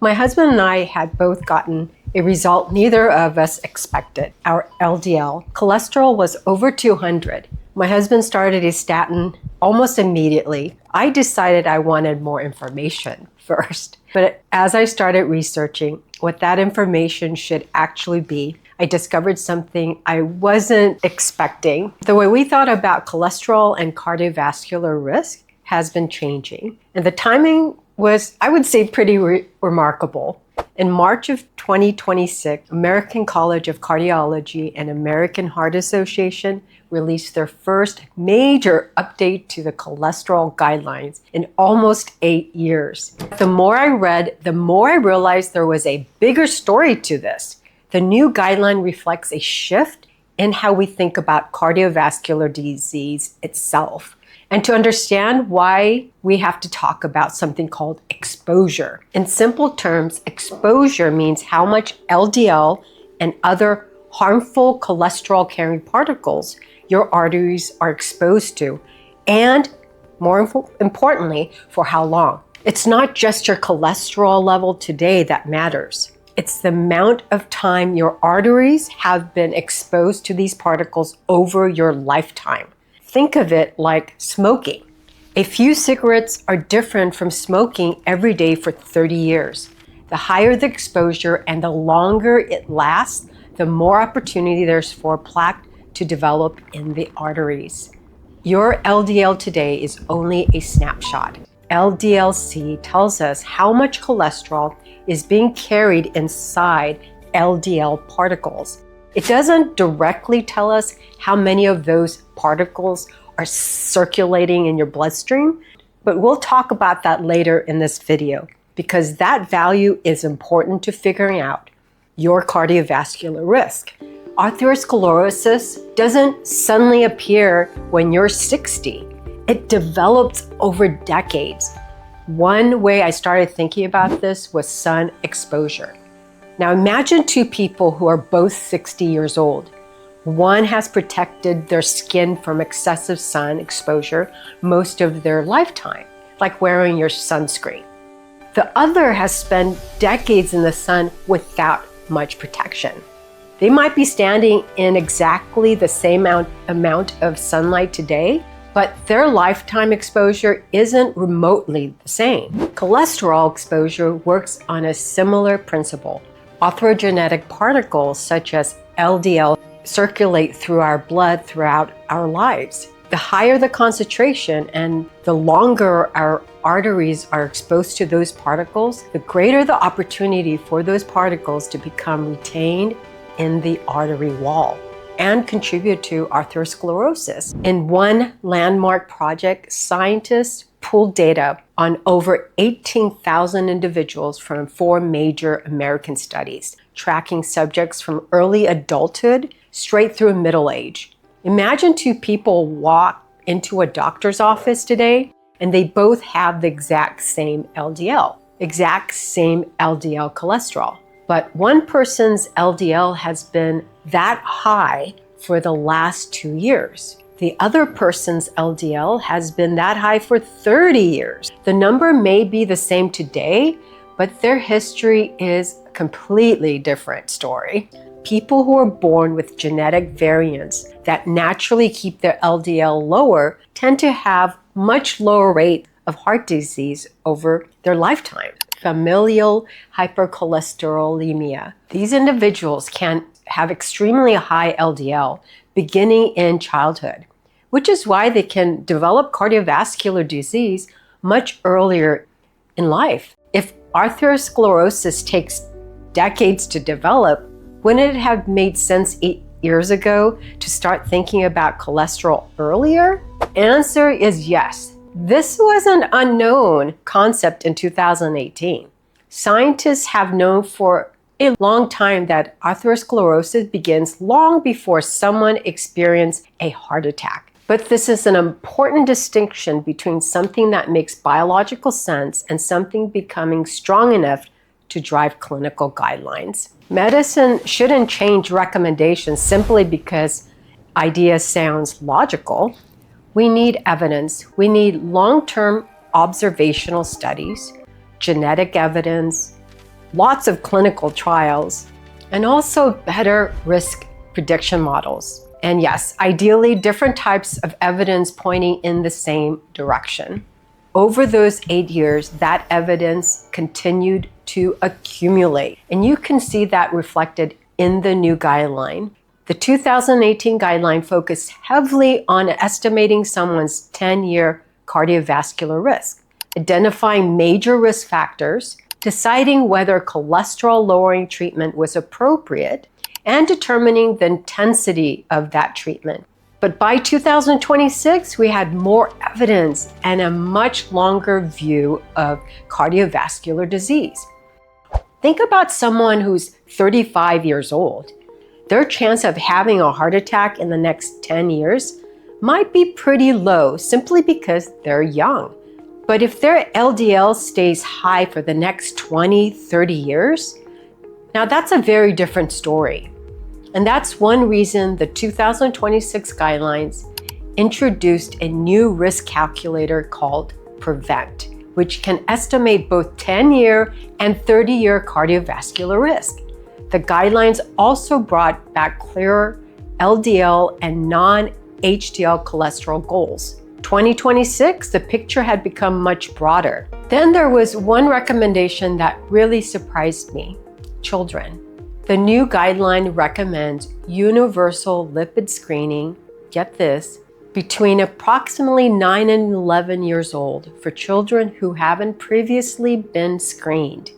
My husband and I had both gotten a result neither of us expected. Our LDL cholesterol was over 200. My husband started a statin almost immediately. I decided I wanted more information first. But as I started researching what that information should actually be, I discovered something I wasn't expecting. The way we thought about cholesterol and cardiovascular risk has been changing. And the timing was, I would say, pretty remarkable. In March of 2026, American College of Cardiology and American Heart Association released their first major update to the cholesterol guidelines in almost 8 years. The more I read, the more I realized there was a bigger story to this. The new guideline reflects a shift in how we think about cardiovascular disease itself. And to understand why, we have to talk about something called exposure. In simple terms, exposure means how much LDL and other harmful cholesterol-carrying particles your arteries are exposed to, and more importantly, for how long. It's not just your cholesterol level today that matters. It's the amount of time your arteries have been exposed to these particles over your lifetime. Think of it like smoking. A few cigarettes are different from smoking every day for 30 years. The higher the exposure and the longer it lasts, the more opportunity there's for plaque to develop in the arteries. Your LDL today is only a snapshot. LDL-C tells us how much cholesterol is being carried inside LDL particles. It doesn't directly tell us how many of those particles are circulating in your bloodstream, but we'll talk about that later in this video because that value is important to figuring out your cardiovascular risk. Atherosclerosis doesn't suddenly appear when you're 60. It develops over decades. One way I started thinking about this was sun exposure. Now imagine two people who are both 60 years old. One has protected their skin from excessive sun exposure most of their lifetime, like wearing your sunscreen. The other has spent decades in the sun without much protection. They might be standing in exactly the same amount of sunlight today, but their lifetime exposure isn't remotely the same. Cholesterol exposure works on a similar principle. Atherogenic particles such as LDL circulate through our blood throughout our lives. The higher the concentration and the longer our arteries are exposed to those particles, the greater the opportunity for those particles to become retained in the artery wall and contribute to atherosclerosis. In one landmark project, scientists pooled data on over 18,000 individuals from 4 major American studies, tracking subjects from early adulthood straight through middle age. Imagine two people walk into a doctor's office today and they both have the exact same LDL cholesterol. But one person's LDL has been that high for the last 2 years. The other person's LDL has been that high for 30 years. The number may be the same today, but their history is a completely different story. People who are born with genetic variants that naturally keep their LDL lower tend to have much lower rate of heart disease over their lifetime. Familial hypercholesterolemia. These individuals can have extremely high LDL beginning in childhood, which is why they can develop cardiovascular disease much earlier in life. If atherosclerosis takes decades to develop, wouldn't it have made sense 8 years ago to start thinking about cholesterol earlier? Answer is yes. This was an unknown concept in 2018. Scientists have known for a long time that atherosclerosis begins long before someone experiences a heart attack. But this is an important distinction between something that makes biological sense and something becoming strong enough to drive clinical guidelines. Medicine shouldn't change recommendations simply because idea sounds logical. We need evidence. We need long-term observational studies, genetic evidence, lots of clinical trials, and also better risk prediction models. And yes, ideally different types of evidence pointing in the same direction. Over those 8 years, that evidence continued to accumulate. And you can see that reflected in the new guideline. The 2018 guideline focused heavily on estimating someone's 10-year cardiovascular risk, identifying major risk factors, deciding whether cholesterol-lowering treatment was appropriate, and determining the intensity of that treatment. But by 2026, we had more evidence and a much longer view of cardiovascular disease. Think about someone who's 35 years old. Their chance of having a heart attack in the next 10 years might be pretty low simply because they're young. But if their LDL stays high for the next 20, 30 years, now that's a very different story. And that's one reason the 2026 guidelines introduced a new risk calculator called PREVENT, which can estimate both 10-year and 30-year cardiovascular risk. The guidelines also brought back clearer LDL and non-HDL cholesterol goals. 2026, the picture had become much broader. Then there was one recommendation that really surprised me: children. The new guideline recommends universal lipid screening, get this, between approximately 9 and 11 years old for children who haven't previously been screened.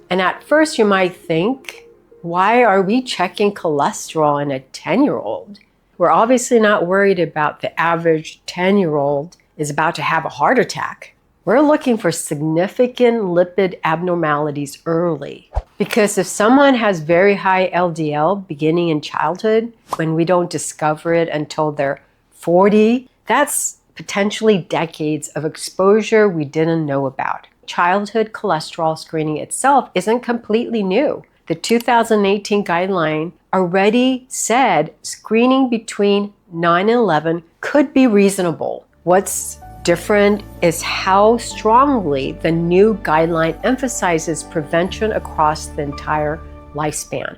And at first you might think, why are we checking cholesterol in a 10-year-old? We're obviously not worried about the average 10-year-old is about to have a heart attack. We're looking for significant lipid abnormalities early. Because if someone has very high LDL beginning in childhood, when we don't discover it until they're 40, that's potentially decades of exposure we didn't know about. Childhood cholesterol screening itself isn't completely new. The 2018 guideline already said screening between 9 and 11 could be reasonable. What's different is how strongly the new guideline emphasizes prevention across the entire lifespan.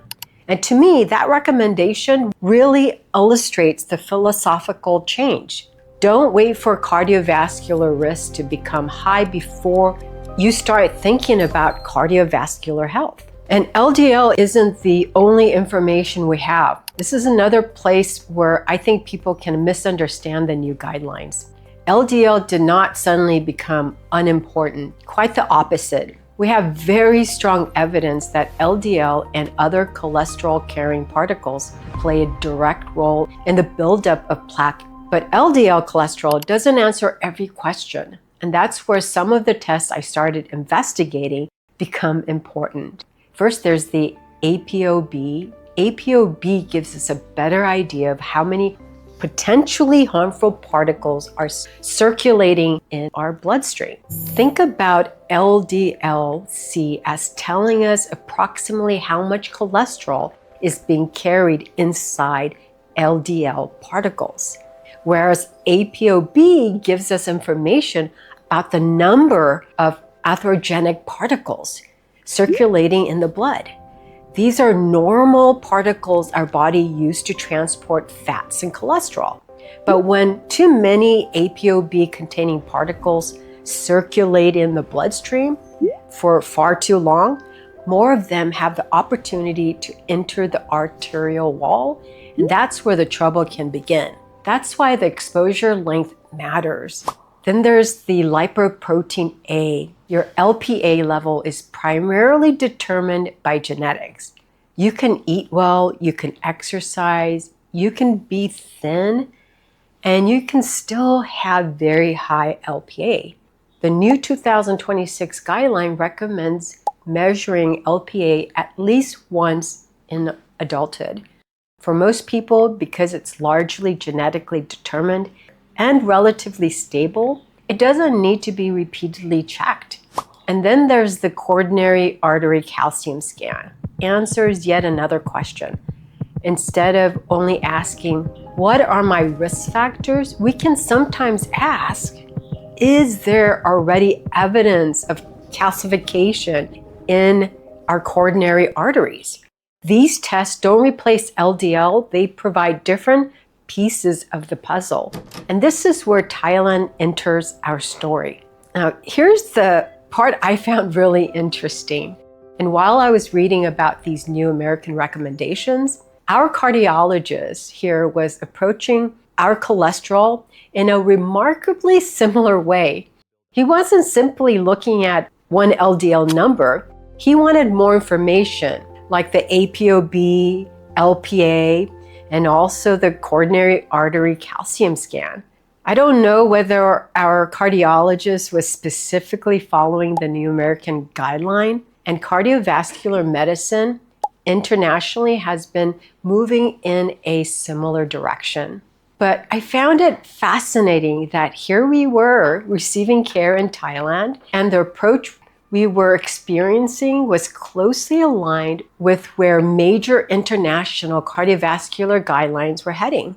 And to me, that recommendation really illustrates the philosophical change. Don't wait for cardiovascular risk to become high before you start thinking about cardiovascular health. And LDL isn't the only information we have. This is another place where I think people can misunderstand the new guidelines. LDL did not suddenly become unimportant. Quite the opposite. We have very strong evidence that LDL and other cholesterol-carrying particles play a direct role in the buildup of plaque. But LDL cholesterol doesn't answer every question. And that's where some of the tests I started investigating become important. First, there's the ApoB. ApoB gives us a better idea of how many potentially harmful particles are circulating in our bloodstream. Think about LDL-C as telling us approximately how much cholesterol is being carried inside LDL particles, whereas ApoB gives us information about the number of atherogenic particles circulating in the blood. These are normal particles our body uses to transport fats and cholesterol. But when too many ApoB-containing particles circulate in the bloodstream for far too long, more of them have the opportunity to enter the arterial wall, and that's where the trouble can begin. That's why the exposure length matters. Then there's the lipoprotein A. Your LPA level is primarily determined by genetics. You can eat well, you can exercise, you can be thin, and you can still have very high LPA. The new 2026 guideline recommends measuring LPA at least once in adulthood. For most people, because it's largely genetically determined and relatively stable, it doesn't need to be repeatedly checked. And then there's the coronary artery calcium scan. Answers yet another question. Instead of only asking, what are my risk factors? We can sometimes ask, is there already evidence of calcification in our coronary arteries. These tests don't replace LDL, they provide different pieces of the puzzle. And this is where Thailand enters our story. Now, here's the part I found really interesting. And while I was reading about these new American recommendations, our cardiologist here was approaching our cholesterol in a remarkably similar way. He wasn't simply looking at one LDL number. He wanted more information like the ApoB, LPA, and also the coronary artery calcium scan. I don't know whether our cardiologist was specifically following the new American Guideline, and cardiovascular medicine internationally has been moving in a similar direction. But I found it fascinating that here we were receiving care in Thailand, and the approach we were experiencing was closely aligned with where major international cardiovascular guidelines were heading.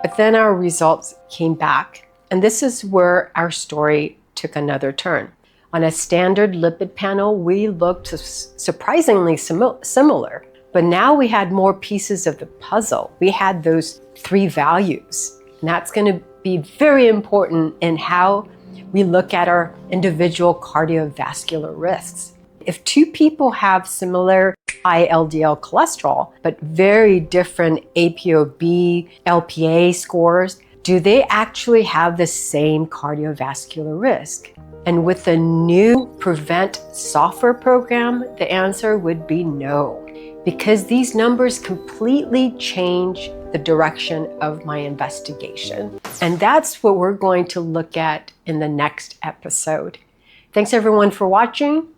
But then our results came back, and this is where our story took another turn. On a standard lipid panel, we looked surprisingly similar, but now we had more pieces of the puzzle. We had those 3 values, and that's going to be very important in how we look at our individual cardiovascular risks. If 2 people have similar high LDL cholesterol, but very different ApoB, LPA scores, do they actually have the same cardiovascular risk? And with the new Prevent software program, the answer would be no, because these numbers completely change the direction of my investigation. And that's what we're going to look at in the next episode. Thanks everyone for watching.